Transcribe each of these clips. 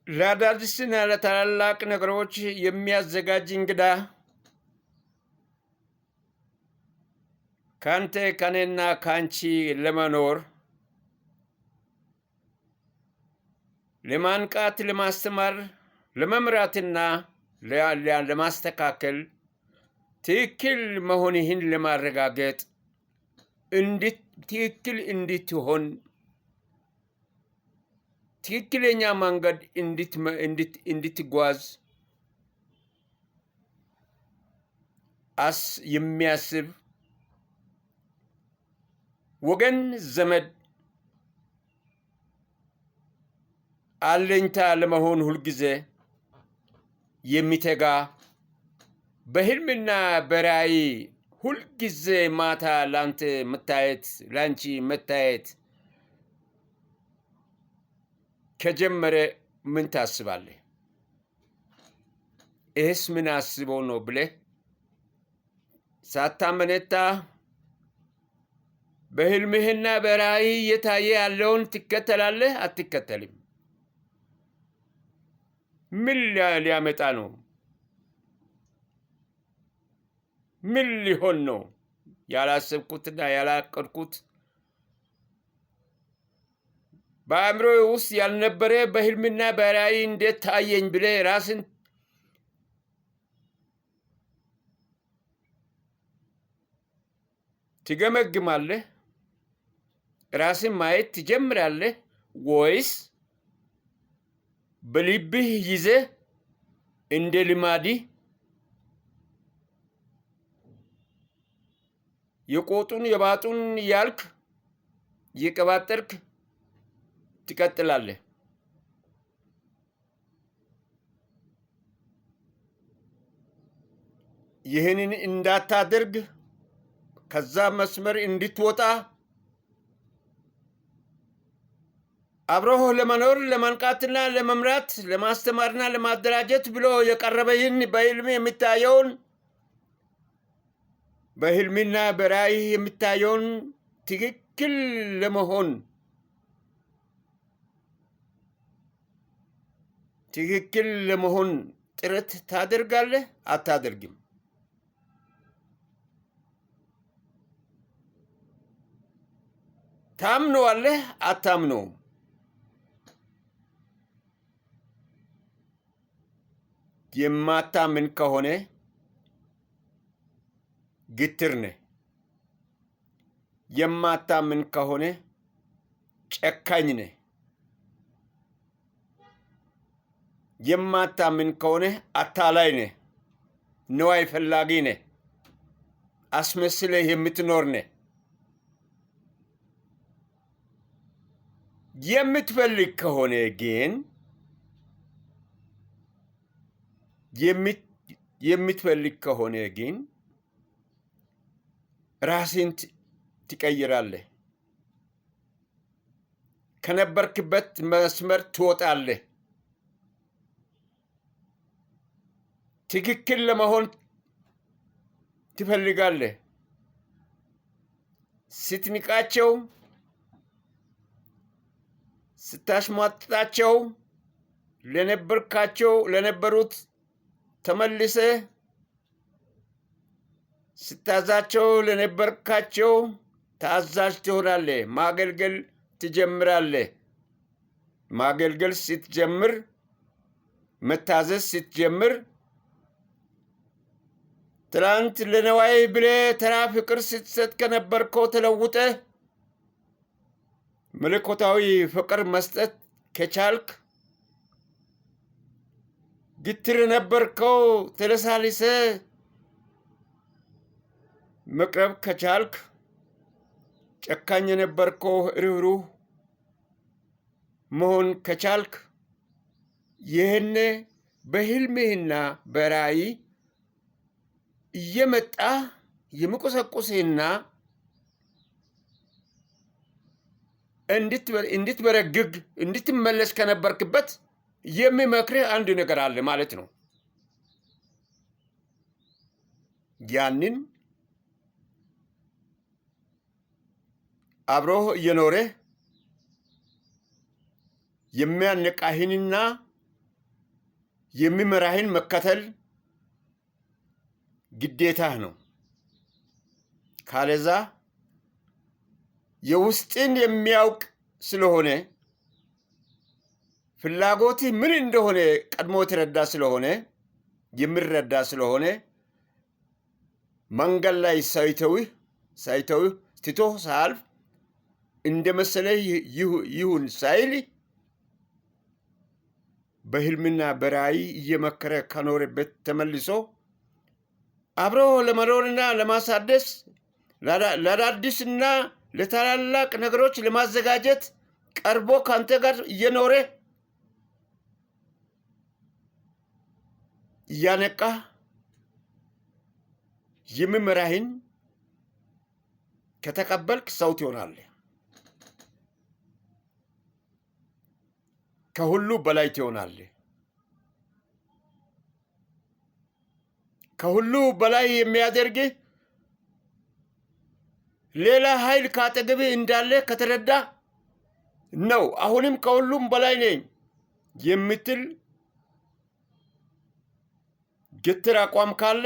ለአዳዲስና ለታላላቅ ነገሮች የሚያዘጋጅ እንግዳ ካንተ ከኔና ካንቺ ለመኖር ለማንቃት ለማስተማር ለመምራትና ለማስተካከል ትክክል መሆንህን ለማረጋገጥ ትክክል እንድትሆን ትክክለኛ መንገድ እንድትጓዝ የሚያስብ ወገን ዘመድ አለኝታ ለመሆን ሁልጊዜ የሚተጋ በህልምና በራእይ ሁልጊዜ ማታ ላንተ መታየት ላንቺ መታየት ከጀመረ ምን ታስባለህ? ይህስ ምን አስበው ነው ብለህ ሳታመነታ በህልምህና በራእይ እየታየ ያለውን ትከተላለህ? አትከተልም? ምን ሊያመጣ ነው? ምን ሊሆን ነው? ያላሰብኩትና ያላቀድኩት በአእምሮ ውስጥ ያልነበረ በህልምና በራእይ እንዴት ታየኝ ብለህ ራስን ትገመግማለህ? ራስን ማየት ትጀምራለህ? ወይስ በልብህ ይዘህ እንደ ልማዲ የቆጡን የባጡን ያልክ የቀባጠርክ ትቀጥላለህ? ይህንን እንዳታደርግ ከዛ መስመር እንድትወጣ አብሮህ ለመኖር ለማንቃትና ለመምራት ለማስተማርና ለማደራጀት ብሎ የቀረበህን በህልም የሚታየውን በህልምና በራእይ የሚታየውን ትክክል ለመሆን ጥረት ታደርጋለህ? አታደርግም? ታምነዋለህ? አታምነውም? የማታምን ከሆነ ግትር ነህ። የማታምን ከሆነ ጨካኝ ነህ። የማታምን ከሆነ አታላይ ነህ። ነዋይ ፈላጊ ነህ። አስመስለህ የምትኖር ነህ። የምትፈልግ ከሆነ ግን ራስን ትቀይራለህ። ከነበርክበት መስመር ትወጣለህ። ትክክል ለመሆን ትፈልጋለህ። ስትንቃቸው፣ ስታሽሟጥጣቸው ለነበሩት ተመልሰህ ስታዛቸው ለነበርካቸው ታዛዥ ትሆናለህ። ማገልገል ትጀምራለህ። ማገልገል ስትጀምር፣ መታዘዝ ስትጀምር ትላንት ለነዋይ ብለህ ተራ ፍቅር ስትሰጥ ከነበርከው ተለውጠህ መለኮታዊ ፍቅር መስጠት ከቻልክ፣ ግትር ነበርከው ተለሳልሰህ መቅረብ ከቻልክ፣ ጨካኝ የነበርከው ርኅሩህ መሆን ከቻልክ፣ ይህን በህልምህና በራእይ እየመጣ የሚቆሰቁስህና እንድትበረግግ እንድትመለስ ከነበርክበት የሚመክርህ አንድ ነገር አለ ማለት ነው። ያንን አብሮህ እየኖረ የሚያነቃህንና የሚመራህን መከተል ግዴታህ ነው። ካለዛ የውስጥን የሚያውቅ ስለሆነ ፍላጎትህ ምን እንደሆነ ቀድሞ የተረዳ ስለሆነ የሚረዳ ስለሆነ መንገድ ላይ ሳይተውህ ትቶህ ሳልፍ እንደመሰለህ ይሁን ሳይል በህልምና በራእይ እየመከረ ከኖረበት ተመልሶ አብሮ ለመኖርና ለማሳደስ ለአዳዲስና ለታላላቅ ነገሮች ለማዘጋጀት ቀርቦ ካንተ ጋር እየኖረ እያነቃ የሚመራህን ከተቀበልክ ሰው ትሆናለህ። ከሁሉ በላይ ትሆናለህ። ከሁሉ በላይ የሚያደርግህ ሌላ ኃይል ካጠገብህ እንዳለ ከተረዳ ነው። አሁንም ከሁሉም በላይ ነኝ የምትል ግትር አቋም ካለ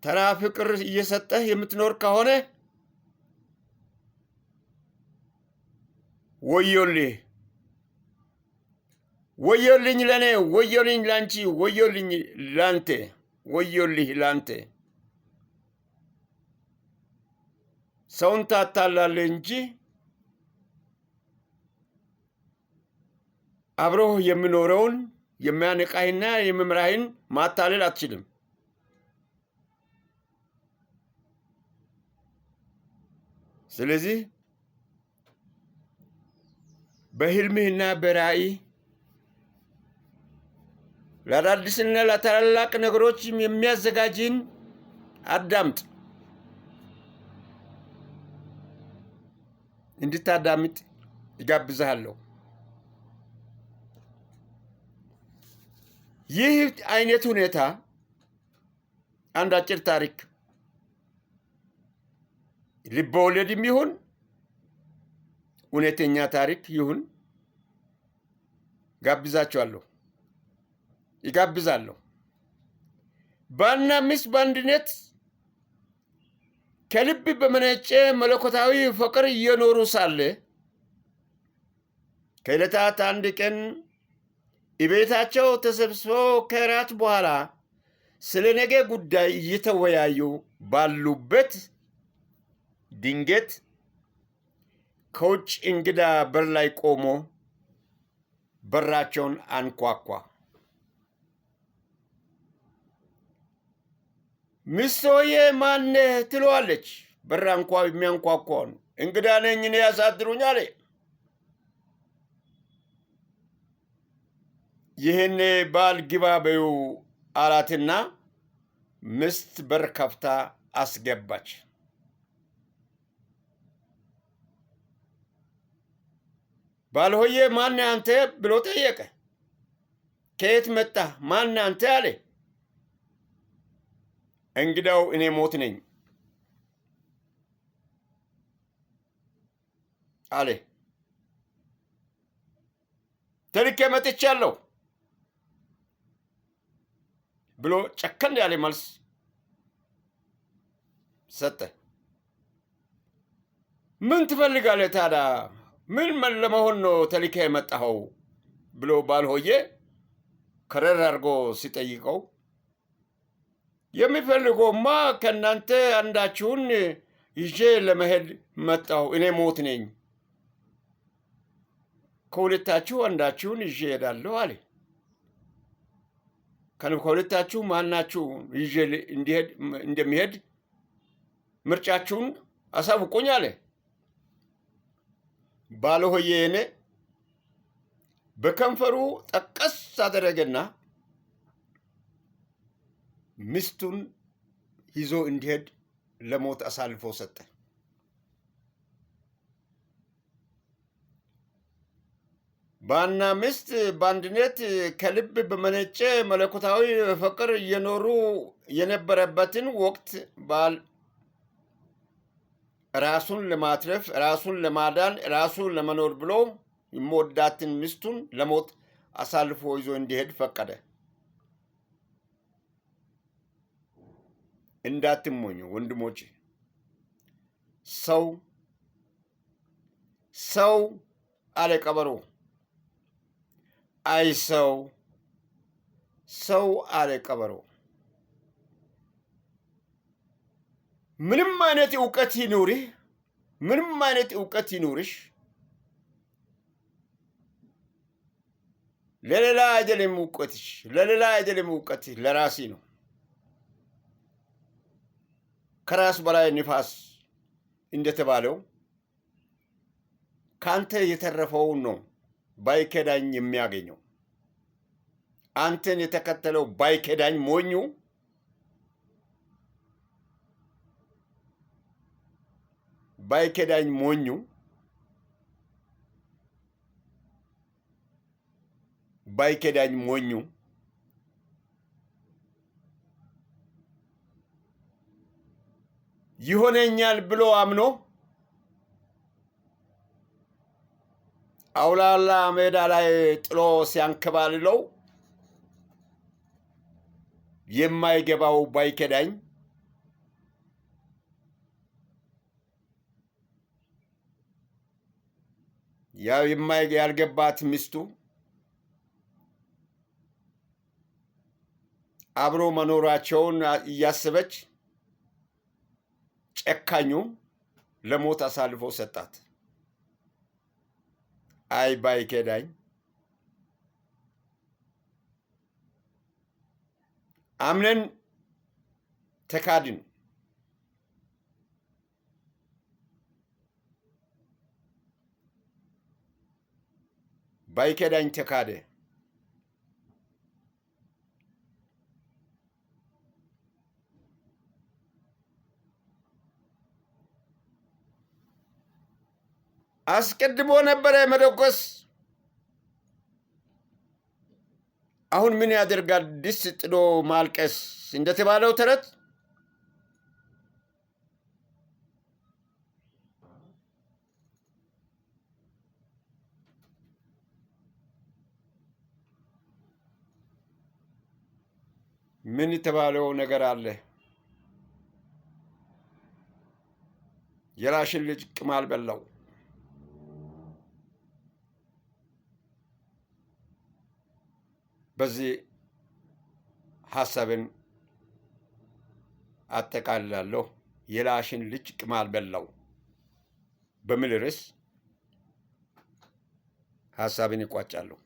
ተራ ፍቅር እየሰጠህ የምትኖር ከሆነ ወዮልህ፣ ወዮልኝ ለኔ፣ ወዮልኝ ላንቺ፣ ወዮልኝ ላንተ፣ ወዮልህ ላንተ። ሰውን ታታላለህ እንጂ አብሮህ የሚኖረውን የሚያነቃህና የሚመራህን ማታለል አትችልም። ስለዚህ በህልምህና በራእይ ለአዳዲስና ለታላላቅ ነገሮች የሚያዘጋጅህን አዳምጥ። እንድታዳምጥ ይጋብዝሃለሁ። ይህ አይነት ሁኔታ አንድ አጭር ታሪክ ልብ ወለድም ይሁን እውነተኛ ታሪክ ይሁን ይጋብዛለሁ። ባልና ሚስት በአንድነት ከልብ በመነጨ መለኮታዊ ፍቅር እየኖሩ ሳለ ከዕለታት አንድ ቀን ቤታቸው ተሰብስበው ከራት በኋላ ስለ ነገ ጉዳይ እየተወያዩ ባሉበት ድንገት ከውጭ እንግዳ በር ላይ ቆሞ በራቸውን አንኳኳ። ሚስቶዬ ማነህ ትለዋለች። በር የሚያንኳኳውን እንግዳ ነኝ እኔ ያሳድሩኝ አለ። ይህን ባል ግባ በይው አላትና ሚስት በር ከፍታ አስገባች። ባልሆዬ ማነህ አንተ ብሎ ጠየቀ። ከየት መጣህ? ማነህ አንተ አለ። እንግዳው እኔ ሞት ነኝ አለ። ተልኬ መጥቻለሁ ብሎ ጨከን ያለ መልስ ሰጠ። ምን ትፈልጋለህ ታዲያ? ምን ለመሆን ነው ተልኬ የመጣኸው? ብሎ ባልሆዬ ከረር አድርጎ ሲጠይቀው የሚፈልገውማ ከእናንተ አንዳችሁን ይዤ ለመሄድ መጣሁ። እኔ ሞት ነኝ። ከሁለታችሁ አንዳችሁን ይዤ እሄዳለሁ አለ። ከሁለታችሁ ማናችሁ ይዤ እንደሚሄድ ምርጫችሁን አሳውቁኝ አለ። ባልሆዬ በከንፈሩ ጠቀስ አደረገና ሚስቱን ይዞ እንዲሄድ ለሞት አሳልፎ ሰጠ። ባልና ሚስት በአንድነት ከልብ በመነጨ መለኮታዊ ፍቅር እየኖሩ የነበረበትን ወቅት ባል ራሱን ለማትረፍ ራሱን ለማዳን ራሱን ለመኖር ብሎ የሚወዳትን ሚስቱን ለሞት አሳልፎ ይዞ እንዲሄድ ፈቀደ። እንዳትሞኙ ወንድሞቼ። ሰው አለ ቀበሮ። አይ ሰው አለ ቀበሮ። ምንም አይነት ዕውቀት ይኑርህ፣ ምንም አይነት ዕውቀት ይኑርሽ፣ ለሌላ አይደለም ዕውቀትሽ፣ ለሌላ አይደለም ዕውቀትሽ፣ ለራሲ ነው። ከራስ በላይ ንፋስ እንደተባለው ካንተ የተረፈውን ነው ባይከዳኝ የሚያገኘው። አንተን የተከተለው ባይከዳኝ ሞኙ ባይከዳኝ ሞኙ ባይከዳኝ ሞኙ ይሆነኛል ብሎ አምኖ አውላላ ሜዳ ላይ ጥሎ ሲያንከባልለው የማይገባው ባይከዳኝ ያልገባት ሚስቱ አብሮ መኖራቸውን እያሰበች ጨካኙ ለሞት አሳልፎ ሰጣት። አይ ባይከዳኝ አምነን ተካድን። ባይከዳኝ ተካደ። አስቀድሞ ነበረ መደቆስ። አሁን ምን ያደርጋል ድስት ጥዶ ማልቀስ እንደተባለው ተረት ምን የተባለው ነገር አለ? የራሽን ልጅ ቅማል በላው። በዚህ ሐሳብን አጠቃልላለሁ። የላሽን ልጅ ቅማል በላው በሚል ርዕስ ሐሳብን ይቋጫለሁ።